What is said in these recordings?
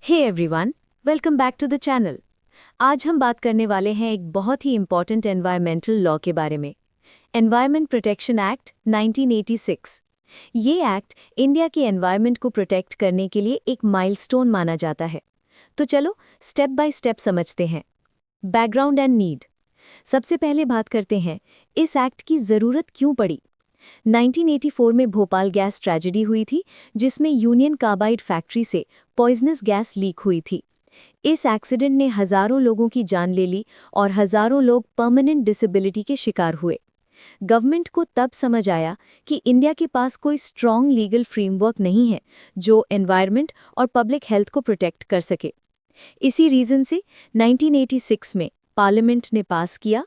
Hey everyone, welcome back to the channel. आज हम बात करने वाले हैं एक बहुत ही इम्पॉर्टेंट एनवायरमेंटल लॉ के बारे में, एनवायरमेंट प्रोटेक्शन एक्ट 1986। ये एक्ट इंडिया के एनवायरमेंट को प्रोटेक्ट करने के लिए एक माइलस्टोन माना जाता है। तो चलो स्टेप बाय स्टेप समझते हैं। Background and need. सबसे पहले बात करते हैं इस एक्ट की ज़रूरत क्यों पड़ी। 1984 में भोपाल गैस ट्रेजेडी हुई थी, जिसमें यूनियन कार्बाइड फैक्ट्री से पॉइजनस गैस लीक हुई थी। इस एक्सीडेंट ने हजारों लोगों की जान ले ली और हजारों लोग परमानेंट डिसेबिलिटी के शिकार हुए। गवर्नमेंट को तब समझ आया कि इंडिया के पास कोई स्ट्रॉन्ग लीगल फ्रेमवर्क नहीं है जो एनवायरनमेंट और पब्लिक हेल्थ को प्रोटेक्ट कर सके। इसी रीजन से 1986 में पार्लियामेंट ने पास किया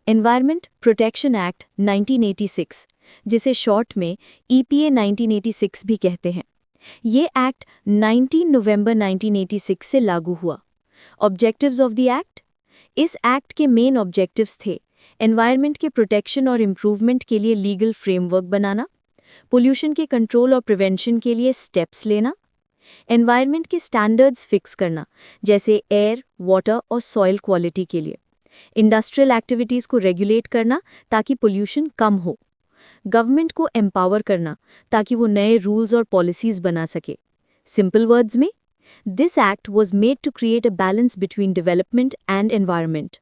एनवायरमेंट प्रोटेक्शन एक्ट 1986, जिसे शॉर्ट में EPA 1986 भी कहते हैं। ये एक्ट 19 नवंबर 1986 से लागू हुआ। Objectives of the act. इस एक्ट के मेन ऑब्जेक्टिव्स थे एनवायरनमेंट के प्रोटेक्शन और इम्प्रूवमेंट के लिए लीगल फ्रेमवर्क बनाना, पोल्यूशन के कंट्रोल और प्रिवेंशन के लिए स्टेप्स लेना, एनवायरनमेंट के स्टैंडर्ड्स फिक्स करना जैसे एयर, वाटर और सॉइल क्वालिटी के लिए, इंडस्ट्रियल एक्टिविटीज़ को रेगुलेट करना ताकि पोल्यूशन कम हो, गवर्नमेंट को एम्पावर करना ताकि वो नए रूल्स और पॉलिसीज़ बना सके। सिंपल वर्ड्स में, this act was made to create a balance between development and environment.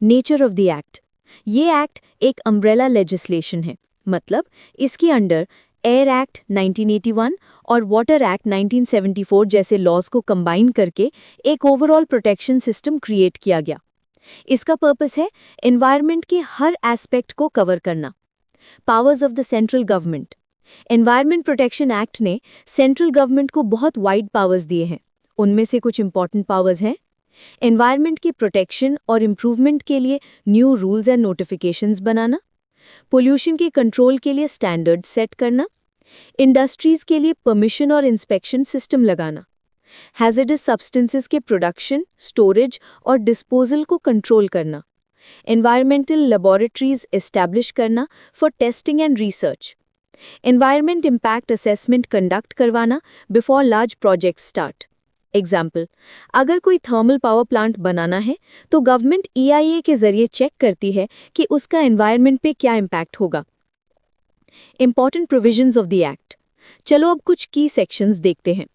Nature of the act. ये एक्ट एक अम्ब्रेला लेजिस्लेशन है, मतलब इसके अंडर एयर एक्ट 1981 और वाटर एक्ट 1974 जैसे लॉज को कंबाइन करके एक ओवरऑल प्रोटेक्शन सिस्टम क्रिएट किया गया। इसका पर्पस है एनवायरनमेंट के हर एस्पेक्ट को कवर करना। Powers of the central government. Environment protection act ने सेंट्रल गवर्नमेंट को बहुत वाइड पावर्स दिए हैं। उनमें से कुछ इंपॉर्टेंट पावर्स हैं एनवायरनमेंट के प्रोटेक्शन और इम्प्रूवमेंट के लिए new rules and notifications banana, pollution के कंट्रोल के लिए स्टैंडर्ड्स सेट करना, इंडस्ट्रीज के लिए परमिशन और इंस्पेक्शन सिस्टम लगाना, हैजर्डस सब्सटेंसेस के प्रोडक्शन, स्टोरेज और डिस्पोजल को कंट्रोल करना, एनवायरमेंटल लेबोरेटरीज एस्टैब्लिश करना for testing and research, environment impact assessment conduct करवाना before large projects start. Example, अगर कोई थर्मल पावर प्लांट बनाना है तो गवर्नमेंट EIA के जरिए चेक करती है कि उसका एनवायरनमेंट पे क्या इम्पैक्ट होगा। Important provisions of the act. चलो अब कुछ की सेक्शंस देखते हैं।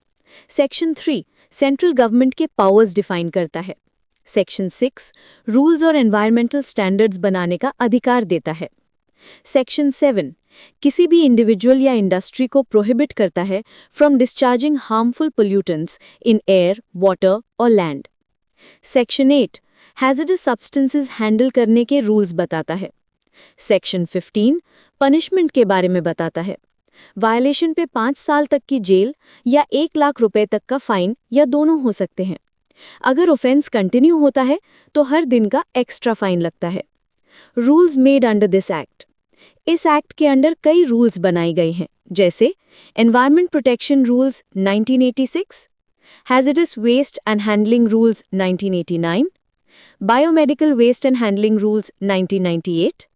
सेक्शन 3 सेंट्रल गवर्नमेंट के पावर्स डिफाइन करता है। सेक्शन 6 रूल्स और एनवायरमेंटल स्टैंडर्ड्स बनाने का अधिकार देता है। सेक्शन 7 किसी भी इंडिविजुअल या इंडस्ट्री को प्रोहिबिट करता है from discharging harmful pollutants in air, water और land. Section 8 hazardous substances handle करने के रूल्स बताता है। सेक्शन 15 पनिशमेंट के बारे में बताता है। वायलेशन पे 5 साल तक की जेल या 1 लाख रुपए तक का फाइन या दोनों हो सकते हैं। अगर ऑफेंस कंटिन्यू होता है तो हर दिन का एक्स्ट्रा फाइन लगता है। Rules made under this act. इस एक्ट के अंडर कई रूल्स बनाए गए हैं, जैसे environment protection rules 1986, hazardous waste and handling rules 1989, biomedical waste and handling rules 1998,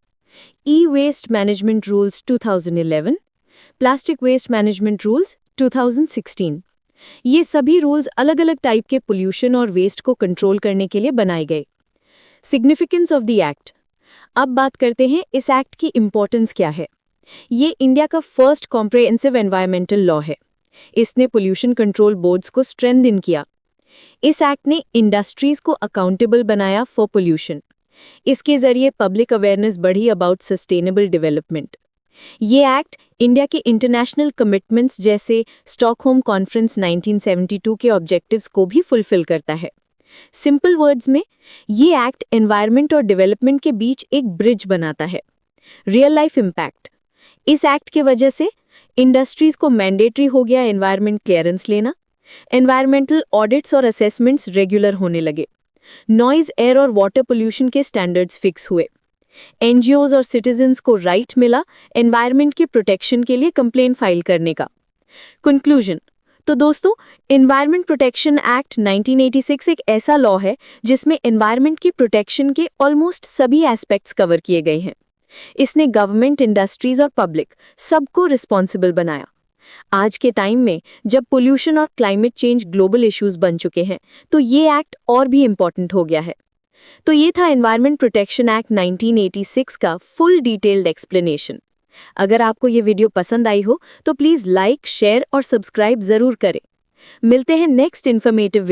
e-waste management rules 2011, plastic waste management rules 2016। ये सभी रूल्स अलग अलग टाइप के पोल्यूशन और वेस्ट को कंट्रोल करने के लिए बनाए गए। Significance of the act. अब बात करते हैं इस एक्ट की इम्पोर्टेंस क्या है। ये इंडिया का फर्स्ट कॉम्प्रिहेंसिव एनवायरमेंटल लॉ है। इसने पोल्यूशन कंट्रोल बोर्ड्स को स्ट्रेंथन किया। इस एक्ट ने इंडस्ट्रीज को अकाउंटेबल बनाया फॉर पोल्यूशन। इसके जरिए पब्लिक अवेयरनेस बढ़ी अबाउट सस्टेनेबल डेवलपमेंट। ये एक्ट इंडिया के इंटरनेशनल कमिटमेंट्स जैसे स्टॉकहोम कॉन्फ्रेंस 1972 के ऑब्जेक्टिव्स को भी फुलफिल करता है। सिंपल वर्ड्स में, ये एक्ट एनवायरनमेंट और डेवलपमेंट के बीच एक ब्रिज बनाता है। Real life impact. इस एक्ट के वजह से इंडस्ट्रीज को मैंडेटरी हो गया एनवायरनमेंट क्लियरेंस लेना, एनवायरमेंटल ऑडिट्स और असेसमेंट्स रेगुलर होने लगे, नॉइज, एयर और वाटर पोल्यूशन के स्टैंडर्ड्स फिक्स हुए, NGOs और सिटीजन्स को राइट मिला एनवायरनमेंट के प्रोटेक्शन के लिए कंप्लेन फाइल करने का। कंक्लूजन। तो दोस्तों, एनवायरनमेंट प्रोटेक्शन एक्ट 1986 एक ऐसा लॉ है जिसमें एनवायरनमेंट की प्रोटेक्शन के ऑलमोस्ट सभी एस्पेक्ट्स कवर किए गए हैं। इसने गवर्नमेंट, इंडस्ट्रीज और पब्लिक सबको रिस्पॉन्सिबल बनाया। आज के टाइम में जब पोल्यूशन और क्लाइमेट चेंज ग्लोबल इश्यूज बन चुके हैं, तो ये एक्ट और भी इम्पोर्टेंट हो गया है। तो ये था एनवायरनमेंट प्रोटेक्शन एक्ट 1986 का फुल डिटेल्ड एक्सप्लेनेशन। अगर आपको ये वीडियो पसंद आई हो तो प्लीज़ लाइक, शेयर और सब्सक्राइब ज़रूर करें। मिलते हैं नेक्स्ट इन्फॉर्मेटिव